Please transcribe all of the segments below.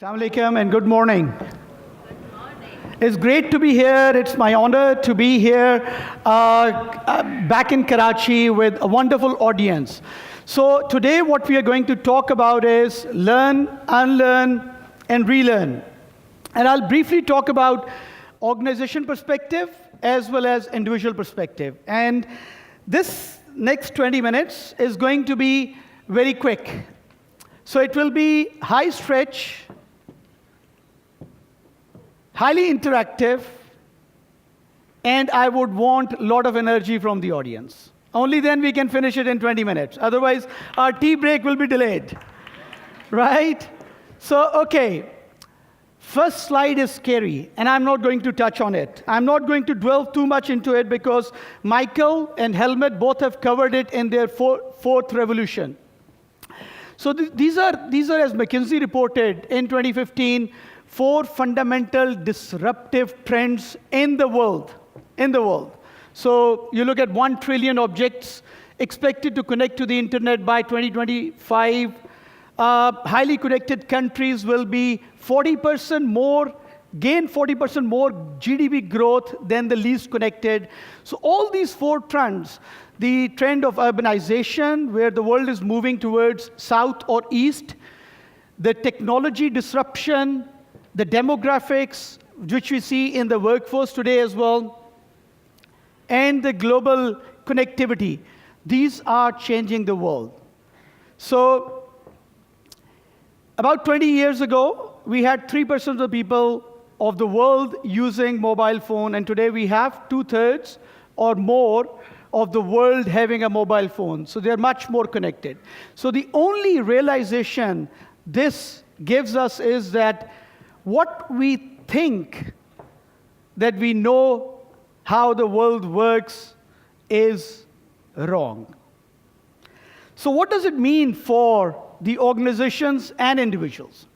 Assalamu alaikum and good morning. It's great to be here. It's my honor to be here back in Karachi with a wonderful audience. So today what we are going to talk about is learn, unlearn, and relearn. And I'll briefly talk about organization perspective as well as individual perspective. And this next 20 minutes is going to be very quick. So it will be high stretch, highly interactive, and I would want a lot of energy from the audience. Only then we can finish it in 20 minutes. Otherwise, our tea break will be delayed. Right? So, okay. First slide is scary, and I'm not going to touch on it. I'm not going to dwell too much into it because Michael and Ahmed both have covered it in their fourth revolution. So these are, as McKinsey reported in 2015, 4 fundamental disruptive trends in the world. So you look at 1 trillion objects expected to connect to the internet by 2025. Highly connected countries will be 40% more, gain 40% more GDP growth than the least connected. So all these 4 trends, the trend of urbanization, where the world is moving towards south or east, the technology disruption, the demographics, which we see in the workforce today as well, and the global connectivity. These are changing the world. So about 20 years ago, we had 3% of the people of the world using mobile phone, and today we have 2/3 or more of the world having a mobile phone. So they're much more connected. So the only realization this gives us is that what we think that we know how the world works is wrong. So what does it mean for the organizations and individuals?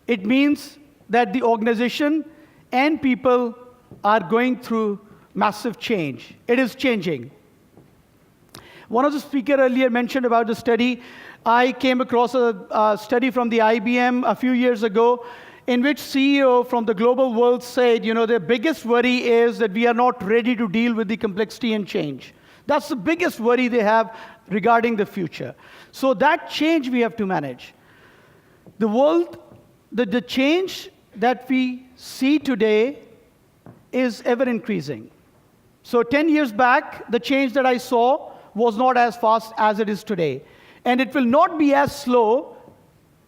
It means that the organization and people are going through massive change. It is changing. One of the speakers earlier mentioned about the study. I came across a study from the IBM a few years ago in which CEO from the global world said, their biggest worry is that we are not ready to deal with the complexity and change. That's the biggest worry they have regarding the future. So that change we have to manage. The world, the change that we see today is ever increasing. So 10 years back, the change that I saw was not as fast as it is today. And it will not be as slow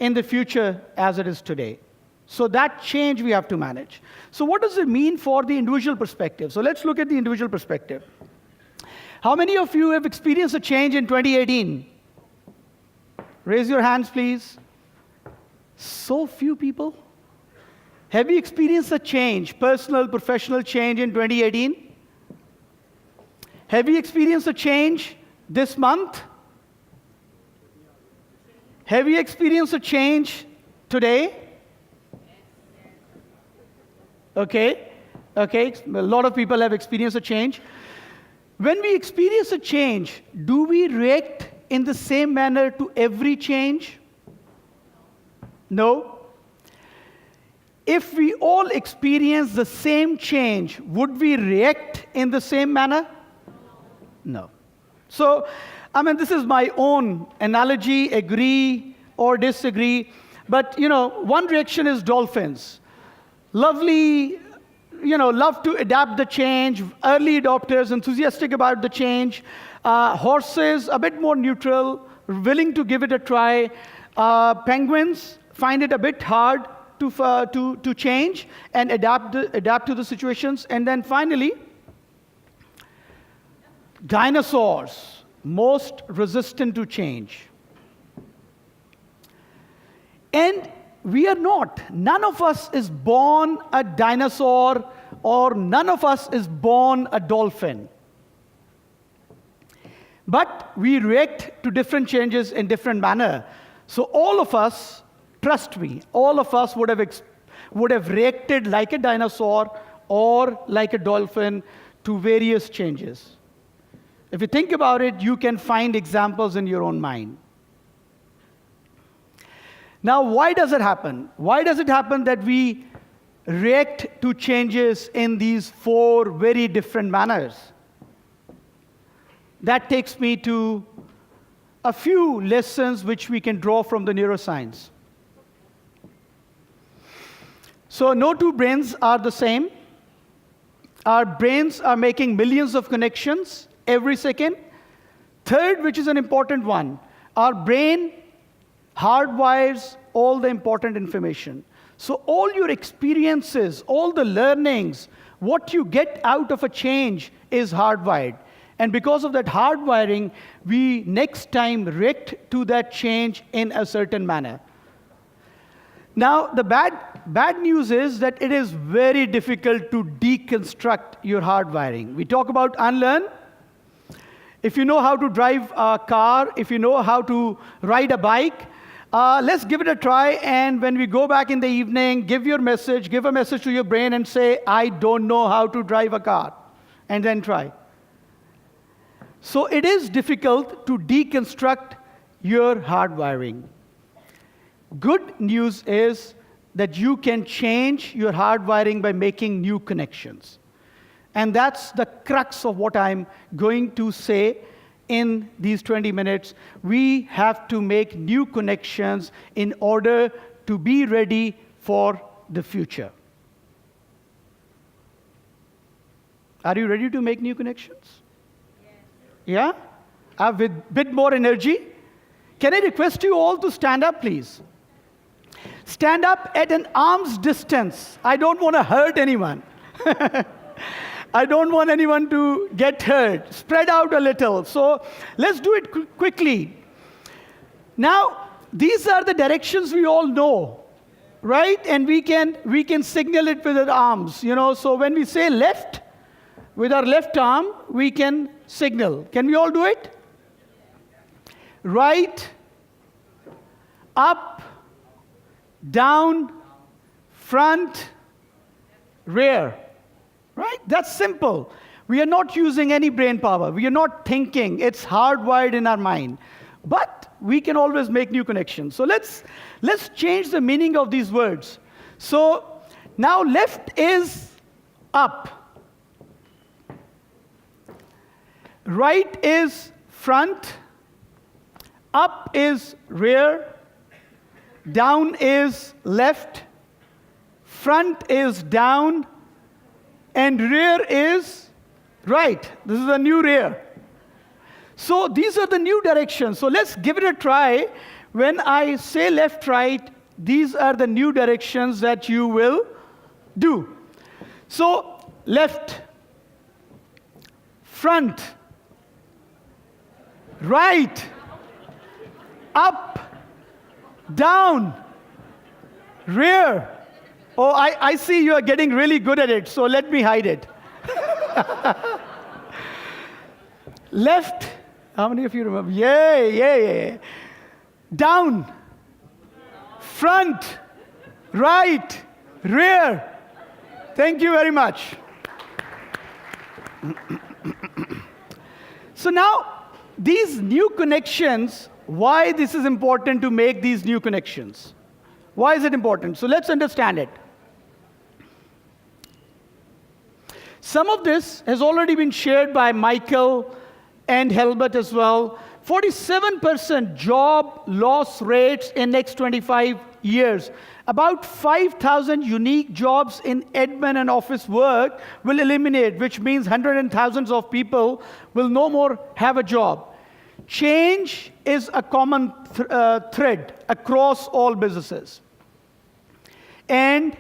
in the future as it is today. So that change we have to manage. So what does it mean for the individual perspective? So let's look at the individual perspective. How many of you have experienced a change in 2018? Raise your hands, please. So few people. Have you experienced a change, personal, professional change in 2018? Have you experienced a change this month? Have you experienced a change today? Okay. A lot of people have experienced a change. When we experience a change, do we react in the same manner to every change? No. If we all experience the same change, would we react in the same manner? No. So, this is my own analogy, agree or disagree. But, one reaction is dolphins. Lovely, love to adapt the change, early adopters, enthusiastic about the change. Horses, a bit more neutral, willing to give it a try. Penguins find it a bit hard to change and adapt to the situations. And then finally, dinosaurs. Most resistant to change. And we are not. None of us is born a dinosaur, or none of us is born a dolphin. But we react to different changes in different manner. So all of us, trust me, all of us would have reacted like a dinosaur or like a dolphin to various changes. If you think about it, you can find examples in your own mind. Now, why does it happen? Why does it happen that we react to changes in these four very different manners? That takes me to a few lessons which we can draw from the neuroscience. So no two brains are the same. Our brains are making millions of connections every second. Third, which is an important one, our brain hardwires all the important information. So all your experiences, all the learnings, what you get out of a change is hardwired. And because of that hardwiring, we next time react to that change in a certain manner. Now, the bad news is that it is very difficult to deconstruct your hardwiring. We talk about unlearn. If you know how to drive a car, if you know how to ride a bike, let's give it a try. And when we go back in the evening, give a message to your brain and say, I don't know how to drive a car. And then try. So it is difficult to deconstruct your hardwiring. Good news is that you can change your hardwiring by making new connections. And that's the crux of what I'm going to say in these 20 minutes. We have to make new connections in order to be ready for the future. Are you ready to make new connections? Yeah? With a bit more energy? Can I request you all to stand up, please? Stand up at an arm's distance. I don't want to hurt anyone. I don't want anyone to get hurt. Spread out a little. So let's do it quickly. Now, these are the directions we all know, right? And we can signal it with our arms. So when we say left, with our left arm, we can signal. Can we all do it? Right, up, down, front, rear. Right? That's simple. We are not using any brain power. We are not thinking. It's hardwired in our mind. But we can always make new connections. So let's change the meaning of these words. So now left is up. Right is front. Up is rear. Down is left. Front is down. And rear is right. This is a new rear. So these are the new directions. So let's give it a try. When I say left, right, these are the new directions that you will do. So left, front, right, up, down, rear. Oh, I see you are getting really good at it, so let me hide it. Left, how many of you remember? Yeah. Down, front, right, rear. Thank you very much. So now, these new connections, why this is important to make these new connections? Why is it important? So let's understand it. Some of this has already been shared by Michael and Helmut as well. 47% job loss rates in next 25 years. About 5,000 unique jobs in admin and office work will eliminate, which means hundreds and thousands of people will no more have a job. Change is a common thread across all businesses. And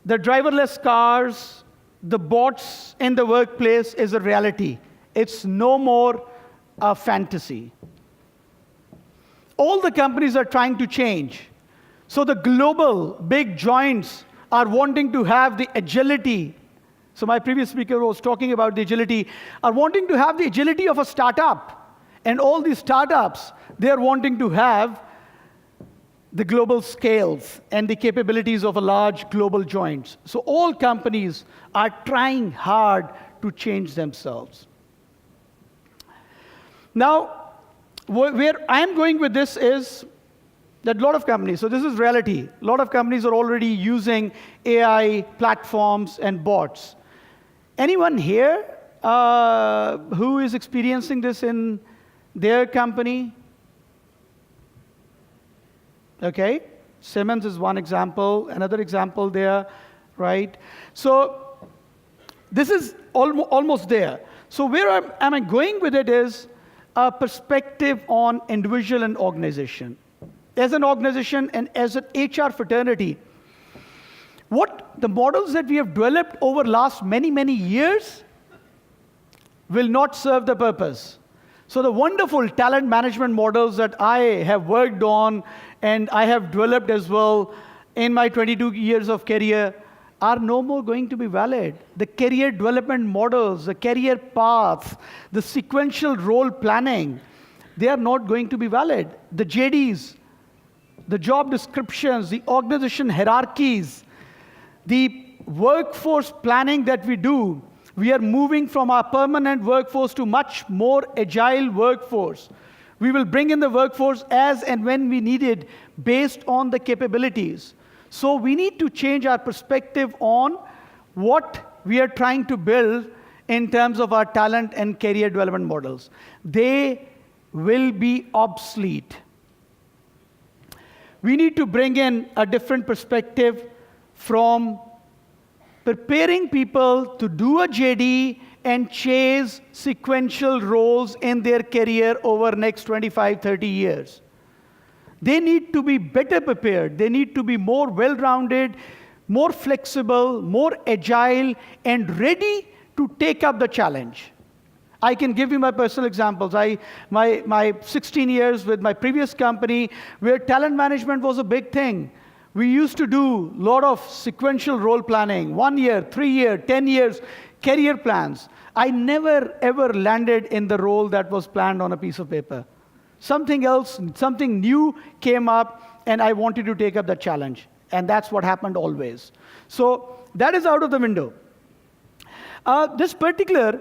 the driverless cars, the bots in the workplace is a reality. It's no more a fantasy. All the companies are trying to change. So the global big giants are wanting to have the agility. So my previous speaker was talking about the agility, are wanting to have the agility of a startup. And all these startups, they are wanting to have the global scales and the capabilities of a large global giants. So all companies are trying hard to change themselves. Now, where I'm going with this is, That a lot of companies, so this is reality. A lot of companies are already using AI platforms and bots. Anyone here who is experiencing this in their company? Okay, Siemens is one example. Another example there, right? So this is almost there. So where am I going with it is a perspective on individual and organization. As an organization and as an HR fraternity, what the models that we have developed over last many, many years will not serve the purpose. So the wonderful talent management models that I have worked on and I have developed as well in my 22 years of career are no more going to be valid. The career development models, the career paths, the sequential role planning, they are not going to be valid. The JDs, the job descriptions, the organization hierarchies, the workforce planning that we do, we are moving from our permanent workforce to much more agile workforce. We will bring in the workforce as and when we need it based on the capabilities. So we need to change our perspective on what we are trying to build in terms of our talent and career development models. They will be obsolete. We need to bring in a different perspective from preparing people to do a JD and chase sequential roles in their career over next 25, 30 years. They need to be better prepared. They need to be more well-rounded, more flexible, more agile, and ready to take up the challenge. I can give you my personal examples. My 16 years with my previous company, where talent management was a big thing. We used to do a lot of sequential role planning, 1 year, 3 year, 10 years, career plans. I never, ever landed in the role that was planned on a piece of paper. Something else, something new came up, and I wanted to take up that challenge. And that's what happened always. So that is out of the window. This particular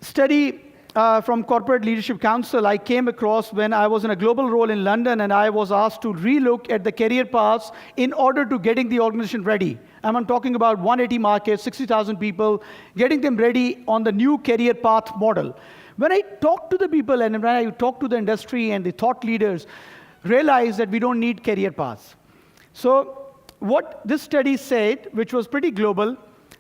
study from Corporate Leadership Council I came across when I was in a global role in London, and I was asked to relook at the career paths in order to getting the organization ready. I'm talking about 180 markets, 60,000 people, getting them ready on the new career path model. When I talk to the people and when I talk to the industry and the thought leaders, realize that we don't need career paths. So what this study said, which was pretty global,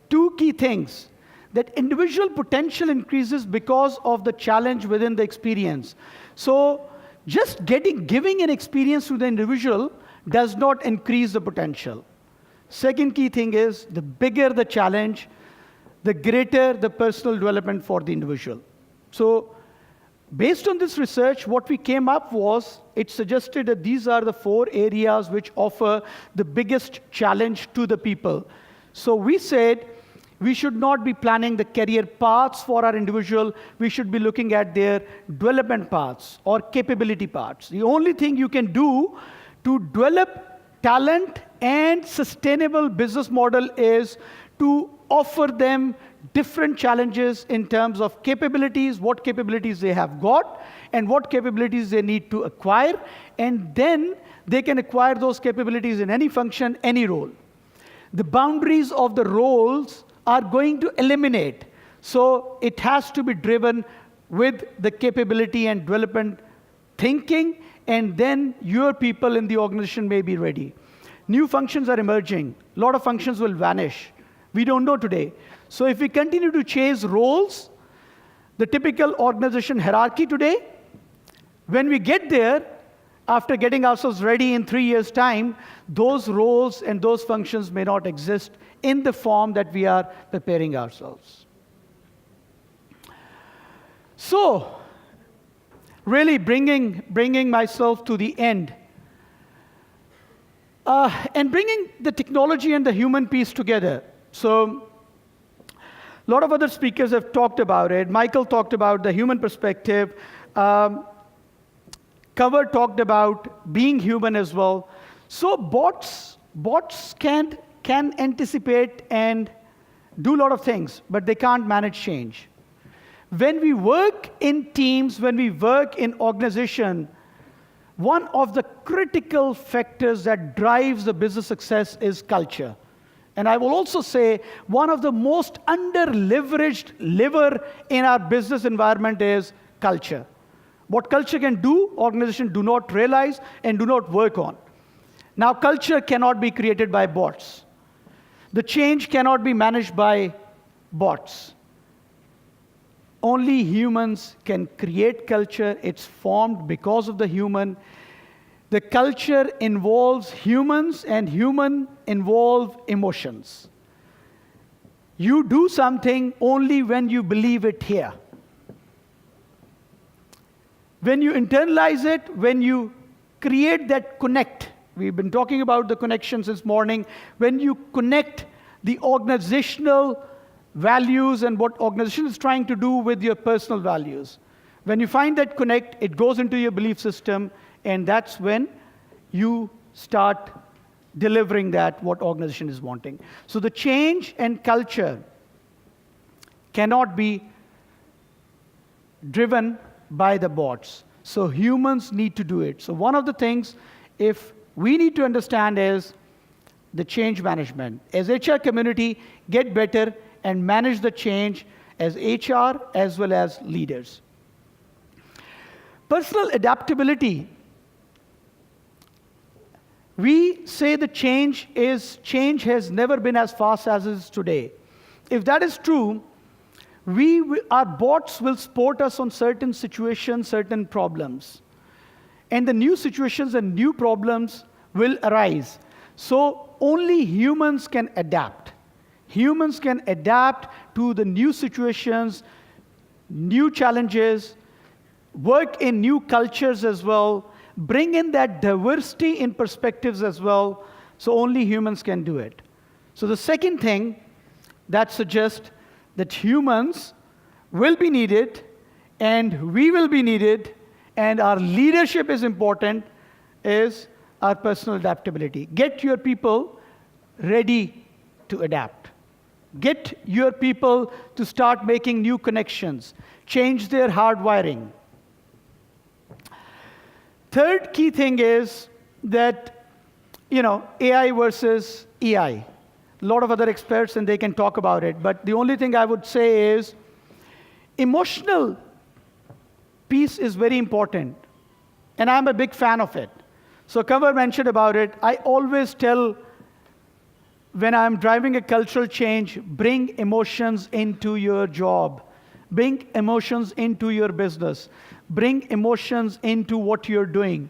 2 key things. That individual potential increases because of the challenge within the experience. So just giving an experience to the individual does not increase the potential. Second key thing is, the bigger the challenge, the greater the personal development for the individual. So based on this research, what we came up was, it suggested that these are the 4 areas which offer the biggest challenge to the people. So we said, we should not be planning the career paths for our individual. We should be looking at their development paths or capability paths. The only thing you can do to develop talent and sustainable business model is to offer them different challenges in terms of capabilities, what capabilities they have got, and what capabilities they need to acquire. And then they can acquire those capabilities in any function, any role. The boundaries of the roles are going to eliminate. So it has to be driven with the capability and development thinking, and then your people in the organization may be ready. New functions are emerging. A lot of functions will vanish. We don't know today. So if we continue to chase roles, the typical organization hierarchy today, when we get there, after getting ourselves ready in 3 years' time, those roles and those functions may not exist in the form that we are preparing ourselves. So, really bringing myself to the end, and bringing the technology and the human piece together. So, a lot of other speakers have talked about it. Michael talked about the human perspective. Cover talked about being human as well. So bots can anticipate and do a lot of things, but they can't manage change. When we work in teams, when we work in organization, one of the critical factors that drives the business success is culture. And I will also say one of the most under-leveraged lever in our business environment is culture. What culture can do, organizations do not realize and do not work on. Now, culture cannot be created by bots. The change cannot be managed by bots. Only humans can create culture. It's formed because of the human. The culture involves humans, and human involve emotions. You do something only when you believe it here. When you internalize it, when you create that connect, we've been talking about the connections this morning, when you connect the organizational values and what organization is trying to do with your personal values. When you find that connect, it goes into your belief system, and that's when you start delivering that what organization is wanting. So the change and culture cannot be driven by the bots. So humans need to do it. So one of the things if we need to understand is the change management. As HR community, get better and manage the change as HR as well as leaders. Personal adaptability. We say the change has never been as fast as it is today. If that is true, our bots will support us on certain situations, certain problems. And the new situations and new problems will arise. So only humans can adapt. Humans can adapt to the new situations, new challenges, work in new cultures as well, bring in that diversity in perspectives as well. So only humans can do it. So the second thing that suggests that humans will be needed and we will be needed and our leadership is important is our personal adaptability. Get your people ready to adapt. Get your people to start making new connections. Change their hardwiring. Third key thing is that, AI versus EI. A lot of other experts, and they can talk about it. But the only thing I would say is emotional piece is very important. And I'm a big fan of it. So Cover mentioned about it. I always tell when I'm driving a cultural change, bring emotions into your job. Bring emotions into your business. Bring emotions into what you're doing.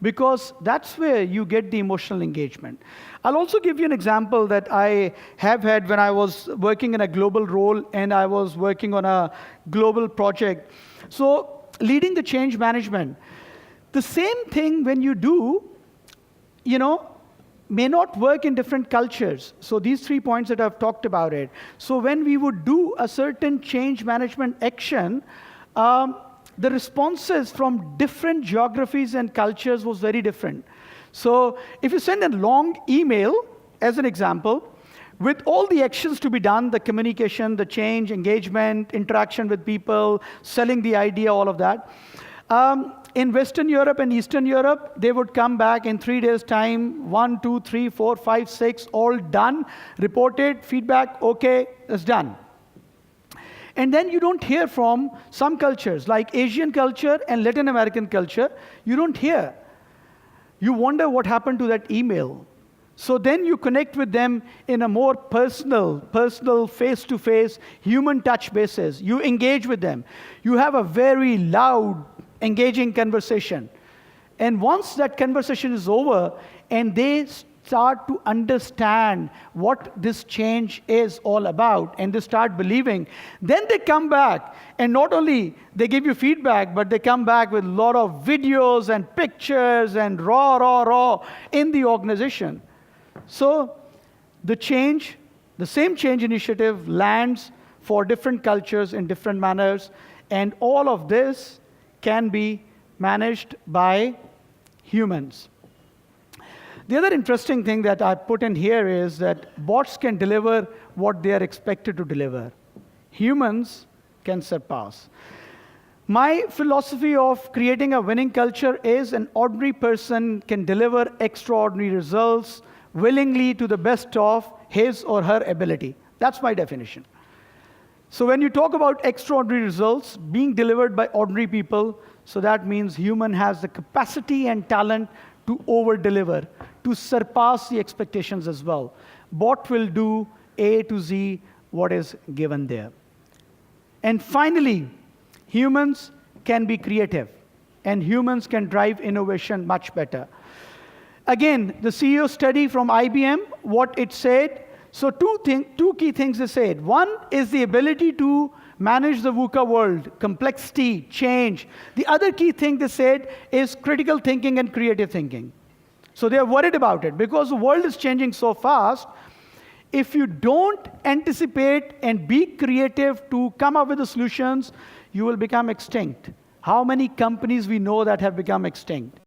Because that's where you get the emotional engagement. I'll also give you an example that I have had when I was working in a global role and I was working on a global project. So leading the change management. The same thing when you do, may not work in different cultures. So these 3 points that I've talked about it. So when we would do a certain change management action, the responses from different geographies and cultures was very different. So if you send a long email, as an example, with all the actions to be done, the communication, the change, engagement, interaction with people, selling the idea, all of that, in Western Europe and Eastern Europe, they would come back in 3 days' time, 1, 2, 3, 4, 5, 6, all done, reported, feedback, okay, it's done. And then you don't hear from some cultures, like Asian culture and Latin American culture, you don't hear. You wonder what happened to that email. So then you connect with them in a more personal, face-to-face, human touch basis. You engage with them. You have a very loud, engaging conversation. And once that conversation is over, and they start to understand what this change is all about, and they start believing, then they come back, and not only they give you feedback, but they come back with a lot of videos and pictures and raw in the organization. So the same change initiative lands for different cultures in different manners, and all of this can be managed by humans. The other interesting thing that I put in here is that bots can deliver what they are expected to deliver. Humans can surpass. My philosophy of creating a winning culture is an ordinary person can deliver extraordinary results willingly to the best of his or her ability. That's my definition. So when you talk about extraordinary results being delivered by ordinary people, so that means human has the capacity and talent to over-deliver, to surpass the expectations as well. Bot will do A to Z what is given there. And finally, humans can be creative, and humans can drive innovation much better. Again, the CEO study from IBM, what it said, so two key things they said. One is the ability to manage the VUCA world, complexity, change. The other key thing they said is critical thinking and creative thinking. So they're worried about it because the world is changing so fast. If you don't anticipate and be creative to come up with the solutions, you will become extinct. How many companies we know that have become extinct?